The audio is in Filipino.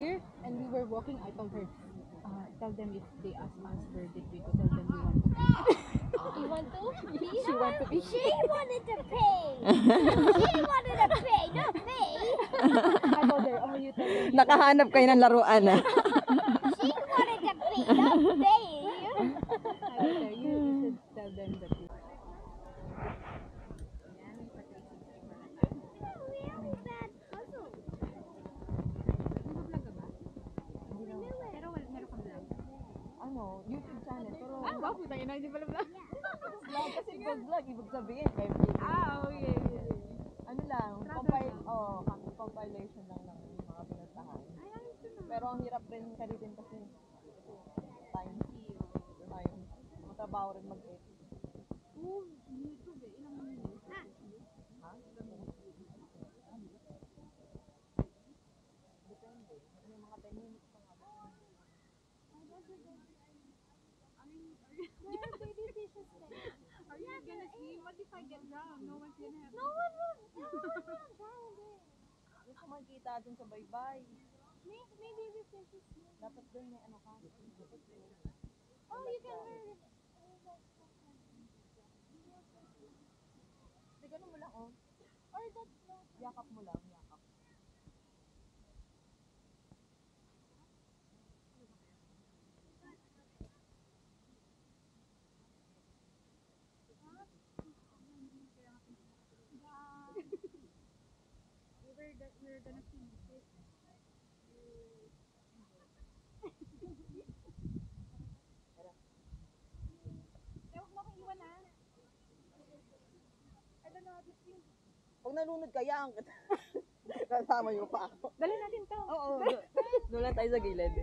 here and we were walking, I told her, tell them if they ask us where did we go, tell them we want to You want to? She want to be. She wanted to pay. She wanted to pay, not me. I told her, oh, you tell them. Nakahanap kayo ng laruan ah. She wanted to pay, not pay. I told her, you should tell them that you. We have a bad puzzle. Pero meron kang vlog. Ano, YouTube channel. Pero Wow, putang ina, hindi pala vlog. vlog kasi vlog, ibig sabihin every day. Okay. Ano lang, compilation lang ng mga pinuntahan. Pero ang hirap rin kalitin kasi time. Matrabaho rin mag-edit. YouTube eh, ilang minutes? Ha? Depende. May mga 10 minutes pa nga. Are you gonna see? What if I get drowned? No one's gonna have. No one will drown it. Gusto makikita dun sa baybay. May baby fishes. Dapat dun may ano ka. Oh, you can learn it. Hindi, ganun mo lang oh. Or that's not. Yakap mo lang, yakap. We're gonna see it. Huwag mo akong iwan ah. I don't know how to swim. Pag nalunod ka, yakap kita. Kasama niyo pa ako. Dali natin to. Oo, doon lang tayo sa gilid.